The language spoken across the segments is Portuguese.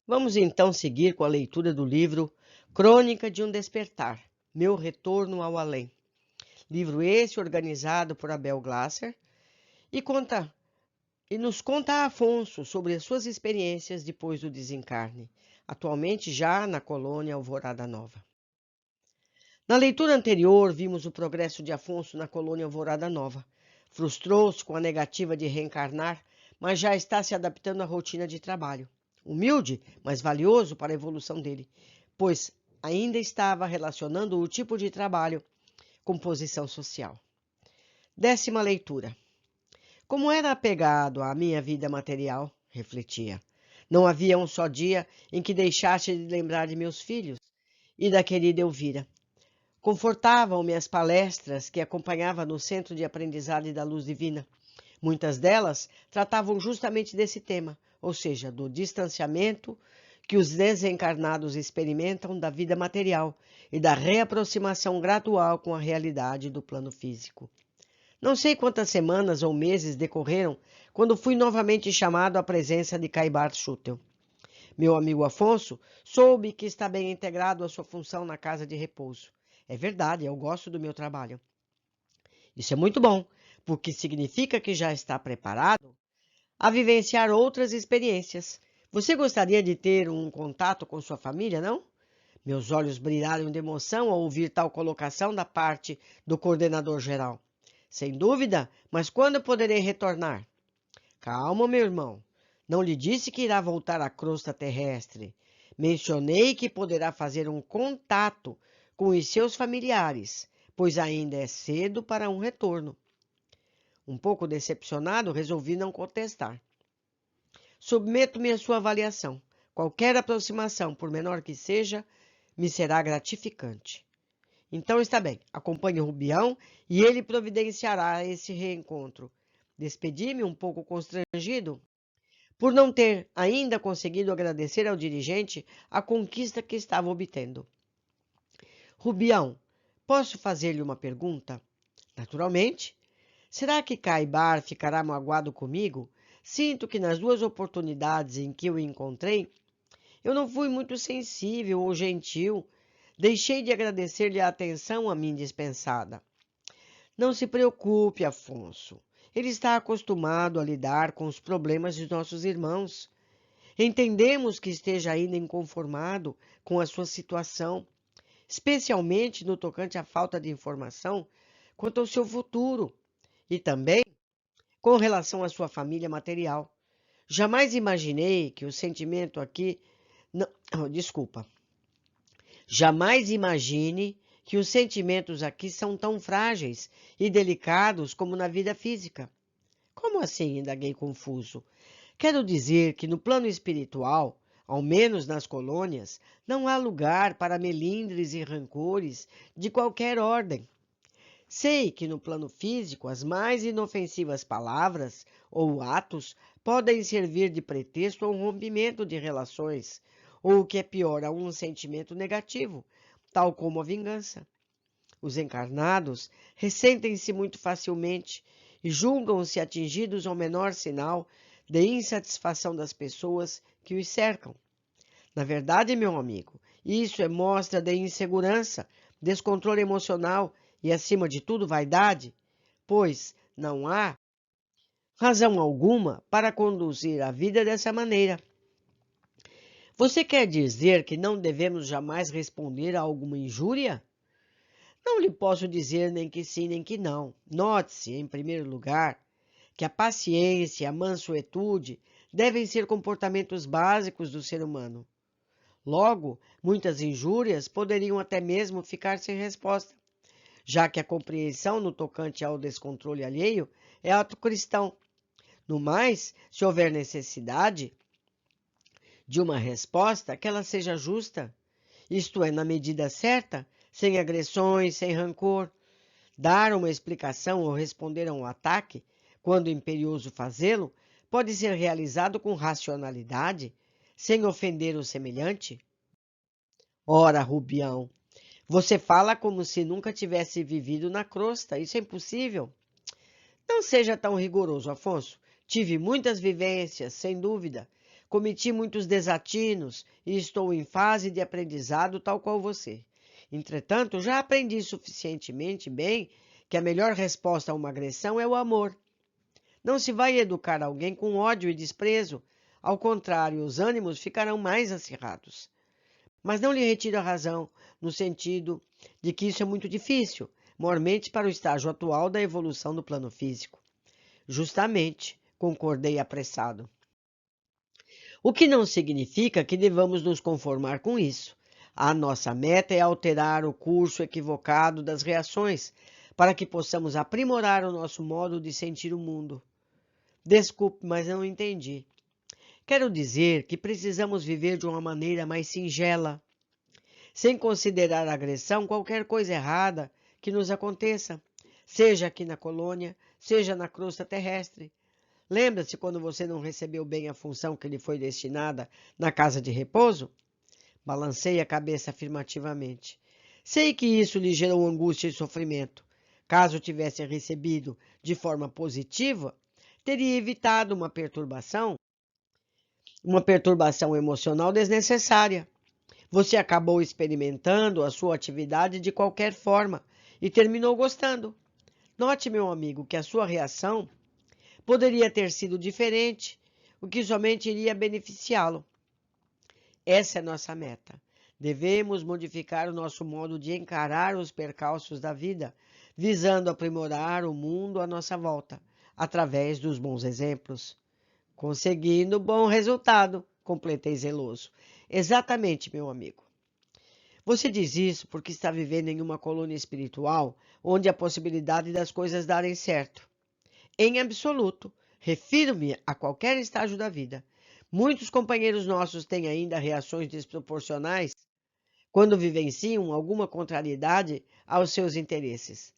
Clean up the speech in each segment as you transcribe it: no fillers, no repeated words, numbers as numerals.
Vamos então seguir com a leitura do livro Crônica de um Despertar, Meu Retorno ao Além. Livro esse organizado por Abel Glasser e, nos conta Afonso sobre as suas experiências depois do desencarne, atualmente já na colônia Alvorada Nova. Na leitura anterior, vimos o progresso de Afonso na colônia Alvorada Nova. Frustrou-se com a negativa de reencarnar, mas já está se adaptando à rotina de trabalho. Humilde, mas valioso para a evolução dele, pois ainda estava relacionando o tipo de trabalho com posição social. 10ª leitura. Como era apegado à minha vida material, refletia. Não havia um só dia em que deixasse de lembrar de meus filhos e da querida Elvira. Confortavam-me as palestras que acompanhava no Centro de Aprendizagem da Luz Divina. Muitas delas tratavam justamente desse tema, ou seja, do distanciamento que os desencarnados experimentam da vida material e da reaproximação gradual com a realidade do plano físico. Não sei quantas semanas ou meses decorreram quando fui novamente chamado à presença de Caibar Schutel. Meu amigo Afonso soube que está bem integrado à sua função na casa de repouso. É verdade, eu gosto do meu trabalho. Isso é muito bom, porque significa que já está preparado a vivenciar outras experiências. Você gostaria de ter um contato com sua família, não? Meus olhos brilharam de emoção ao ouvir tal colocação da parte do coordenador geral. Sem dúvida, mas quando eu poderei retornar? Calma, meu irmão. Não lhe disse que irá voltar à crosta terrestre. Mencionei que poderá fazer um contato com os seus familiares, pois ainda é cedo para um retorno. Um pouco decepcionado, resolvi não contestar. Submeto-me à sua avaliação. Qualquer aproximação, por menor que seja, me será gratificante. Então está bem, acompanhe o Rubião e ele providenciará esse reencontro. Despedi-me um pouco constrangido por não ter ainda conseguido agradecer ao dirigente a conquista que estava obtendo. Rubião, posso fazer-lhe uma pergunta? Naturalmente. Será que Caibar ficará magoado comigo? Sinto que nas duas oportunidades em que o encontrei, eu não fui muito sensível ou gentil. Deixei de agradecer-lhe a atenção a mim dispensada. Não se preocupe, Afonso. Ele está acostumado a lidar com os problemas de nossos irmãos. Entendemos que esteja ainda inconformado com a sua situação, especialmente no tocante à falta de informação quanto ao seu futuro e também com relação à sua família material. Jamais imaginei que o sentimento aqui... Não, desculpa. Jamais imagine que os sentimentos aqui são tão frágeis e delicados como na vida física. Como assim? Indaguei confuso. Quero dizer que no plano espiritual, ao menos nas colônias, não há lugar para melindres e rancores de qualquer ordem. Sei que no plano físico as mais inofensivas palavras ou atos podem servir de pretexto a um rompimento de relações, ou o que é pior, a um sentimento negativo, tal como a vingança. Os encarnados ressentem-se muito facilmente e julgam-se atingidos ao menor sinal de insatisfação das pessoas que os cercam. Na verdade, meu amigo, isso é mostra de insegurança, descontrole emocional e, acima de tudo, vaidade, pois não há razão alguma para conduzir a vida dessa maneira. Você quer dizer que não devemos jamais responder a alguma injúria? Não lhe posso dizer nem que sim, nem que não. Note-se, em primeiro lugar, que a paciência e a mansuetude devem ser comportamentos básicos do ser humano. Logo, muitas injúrias poderiam até mesmo ficar sem resposta, já que a compreensão no tocante ao descontrole alheio é ato cristão. No mais, se houver necessidade de uma resposta, que ela seja justa, isto é, na medida certa, sem agressões, sem rancor. Dar uma explicação ou responder a um ataque, quando imperioso fazê-lo, pode ser realizado com racionalidade, sem ofender o semelhante. Ora, Rubião, você fala como se nunca tivesse vivido na crosta. Isso é impossível. Não seja tão rigoroso, Afonso. Tive muitas vivências, sem dúvida. cometi muitos desatinos e estou em fase de aprendizado tal qual você. Entretanto, já aprendi suficientemente bem que a melhor resposta a uma agressão é o amor. Não se vai educar alguém com ódio e desprezo. Ao contrário, os ânimos ficarão mais acirrados. Mas não lhe retiro a razão, no sentido de que isso é muito difícil, mormente para o estágio atual da evolução do plano físico. Justamente, concordei apressado. O que não significa que devamos nos conformar com isso. A nossa meta é alterar o curso equivocado das reações, para que possamos aprimorar o nosso modo de sentir o mundo. Desculpe, mas não entendi. Quero dizer que precisamos viver de uma maneira mais singela, sem considerar a agressão qualquer coisa errada que nos aconteça, seja aqui na colônia, seja na crosta terrestre. Lembra-se quando você não recebeu bem a função que lhe foi destinada na casa de repouso? Balancei a cabeça afirmativamente. Sei que isso lhe gerou angústia e sofrimento. Caso tivesse recebido de forma positiva, teria evitado uma perturbação emocional desnecessária. Você acabou experimentando a sua atividade de qualquer forma e terminou gostando. Note, meu amigo, que a sua reação poderia ter sido diferente, o que somente iria beneficiá-lo. Essa é nossa meta. Devemos modificar o nosso modo de encarar os percalços da vida, visando aprimorar o mundo à nossa volta, através dos bons exemplos. Conseguindo bom resultado, completei zeloso. Exatamente, meu amigo. Você diz isso porque está vivendo em uma colônia espiritual onde há possibilidade das coisas darem certo. Em absoluto, refiro-me a qualquer estágio da vida. Muitos companheiros nossos têm ainda reações desproporcionais quando vivenciam alguma contrariedade aos seus interesses.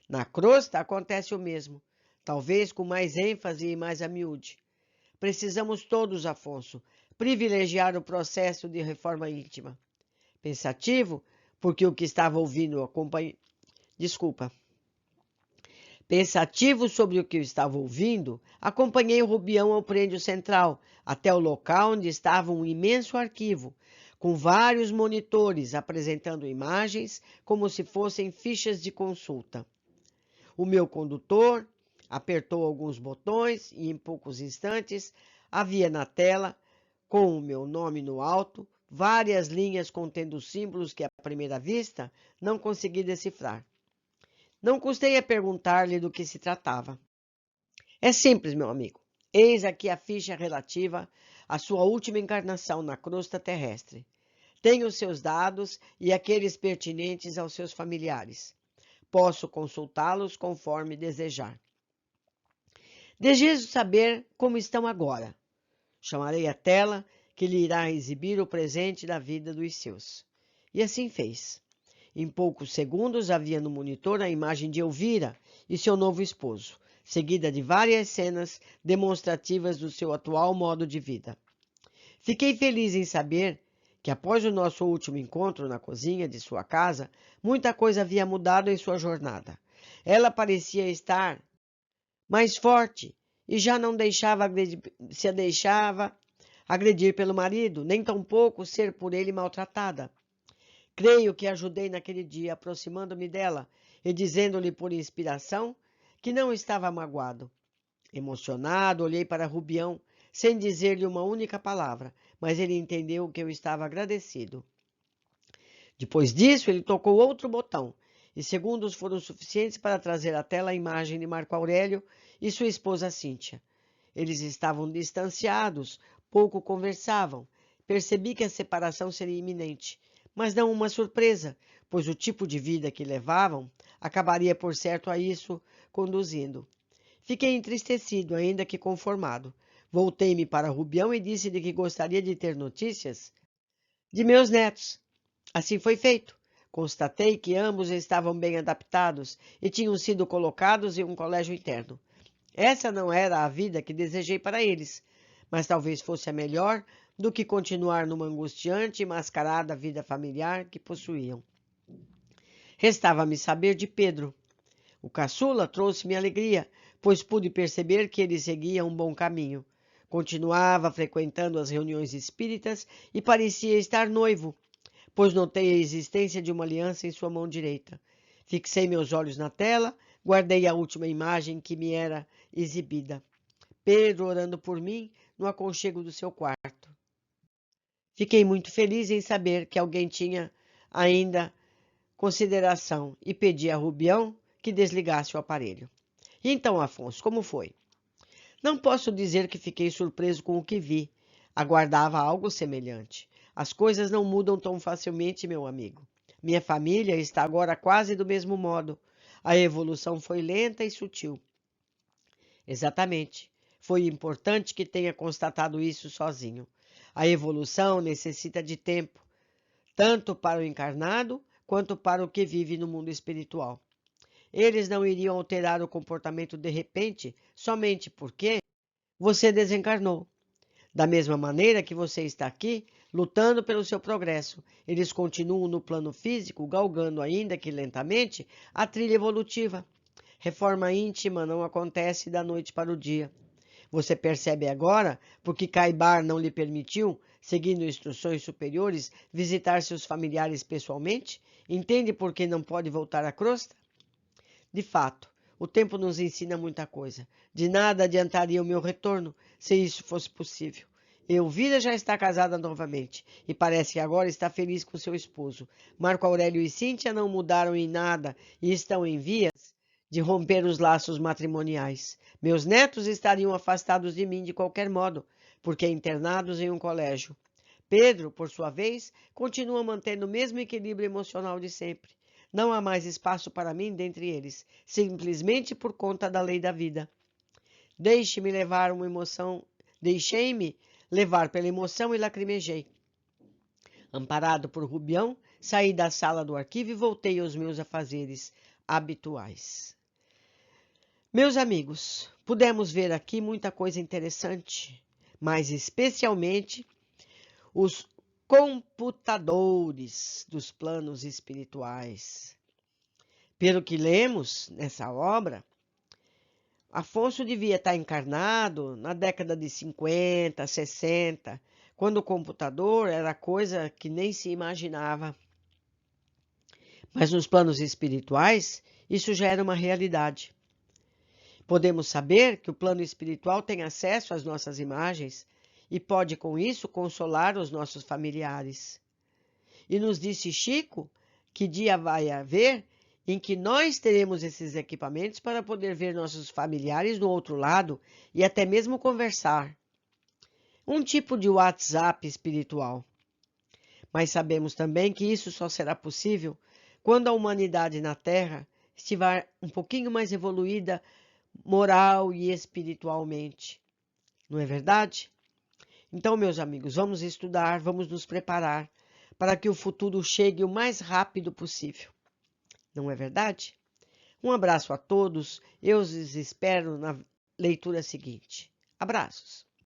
Na crosta acontece o mesmo, talvez com mais ênfase e mais a miúde. Precisamos todos, Afonso, privilegiar o processo de reforma íntima. Pensativo, porque o que estava ouvindo Pensativo sobre o que eu estava ouvindo, acompanhei o Rubião ao prédio central, até o local onde estava um imenso arquivo, com vários monitores apresentando imagens como se fossem fichas de consulta. O meu condutor apertou alguns botões e, em poucos instantes, havia na tela, com o meu nome no alto, várias linhas contendo símbolos que, à primeira vista, não consegui decifrar. Não custei a perguntar-lhe do que se tratava. É simples, meu amigo. Eis aqui a ficha relativa à sua última encarnação na crosta terrestre. Tenho os seus dados e aqueles pertinentes aos seus familiares. Posso consultá-los conforme desejar. Desejo saber como estão agora. Chamarei a tela que lhe irá exibir o presente da vida dos seus. E assim fez. Em poucos segundos havia no monitor a imagem de Elvira e seu novo esposo, seguida de várias cenas demonstrativas do seu atual modo de vida. Fiquei feliz em saber que, após o nosso último encontro na cozinha de sua casa, muita coisa havia mudado em sua jornada. Ela parecia estar mais forte e já não se deixava agredir pelo marido, nem tampouco ser por ele maltratada. Creio que ajudei naquele dia, aproximando-me dela e dizendo-lhe por inspiração que não estava magoado. Emocionado, olhei para Rubião, sem dizer-lhe uma única palavra, mas ele entendeu que eu estava agradecido. Depois disso, ele tocou outro botão, e segundos foram suficientes para trazer à tela a imagem de Marco Aurélio e sua esposa Cíntia. Eles estavam distanciados, pouco conversavam. Percebi que a separação seria iminente, mas não uma surpresa, pois o tipo de vida que levavam acabaria por certo a isso conduzindo. Fiquei entristecido, ainda que conformado. Voltei-me para Rubião e disse-lhe que gostaria de ter notícias de meus netos. Assim foi feito. Constatei que ambos estavam bem adaptados e tinham sido colocados em um colégio interno. Essa não era a vida que desejei para eles, mas talvez fosse a melhor do que continuar numa angustiante e mascarada vida familiar que possuíam. Restava-me saber de Pedro. O caçula trouxe-me alegria, pois pude perceber que ele seguia um bom caminho. Continuava frequentando as reuniões espíritas e parecia estar noivo, pois notei a existência de uma aliança em sua mão direita. Fixei meus olhos na tela, guardei a última imagem que me era exibida. Pedro orando por mim no aconchego do seu quarto. Fiquei muito feliz em saber que alguém tinha ainda consideração e pedi a Rubião que desligasse o aparelho. E então, Afonso, como foi? Não posso dizer que fiquei surpreso com o que vi. Aguardava algo semelhante. As coisas não mudam tão facilmente, meu amigo. Minha família está agora quase do mesmo modo. A evolução foi lenta e sutil. Exatamente. Foi importante que tenha constatado isso sozinho. A evolução necessita de tempo, tanto para o encarnado quanto para o que vive no mundo espiritual. Eles não iriam alterar o comportamento de repente somente porque você desencarnou. Da mesma maneira que você está aqui, lutando pelo seu progresso, eles continuam no plano físico, galgando, ainda que lentamente, a trilha evolutiva. Reforma íntima não acontece da noite para o dia. Você percebe agora porque Caibar não lhe permitiu, seguindo instruções superiores, visitar seus familiares pessoalmente? Entende por que não pode voltar à crosta? De fato, o tempo nos ensina muita coisa. De nada adiantaria o meu retorno se isso fosse possível. Elvira já está casada novamente e parece que agora está feliz com seu esposo. Marco Aurélio e Cíntia não mudaram em nada e estão em vias de romper os laços matrimoniais. Meus netos estariam afastados de mim de qualquer modo, porque internados em um colégio. Pedro, por sua vez, continua mantendo o mesmo equilíbrio emocional de sempre. Não há mais espaço para mim dentre eles, simplesmente por conta da lei da vida. Deixe-me levar uma emoção, deixei-me levar pela emoção e lacrimejei. Amparado por Rubião, saí da sala do arquivo e voltei aos meus afazeres habituais. Meus amigos, pudemos ver aqui muita coisa interessante, mas especialmente os computadores dos planos espirituais. Pelo que lemos nessa obra, Afonso devia estar encarnado na década de 50, 60, quando o computador era coisa que nem se imaginava. Mas nos planos espirituais, isso já era uma realidade. Podemos saber que o plano espiritual tem acesso às nossas imagens e pode, com isso, consolar os nossos familiares. E nos disse Chico que dia vai haver em que nós teremos esses equipamentos para poder ver nossos familiares do outro lado e até mesmo conversar. Um tipo de WhatsApp espiritual. Mas sabemos também que isso só será possível quando a humanidade na Terra estiver um pouquinho mais evoluída moral e espiritualmente. Não é verdade? Então, meus amigos, vamos estudar, vamos nos preparar para que o futuro chegue o mais rápido possível. Não é verdade? Um abraço a todos. Eu os espero na leitura seguinte. Abraços.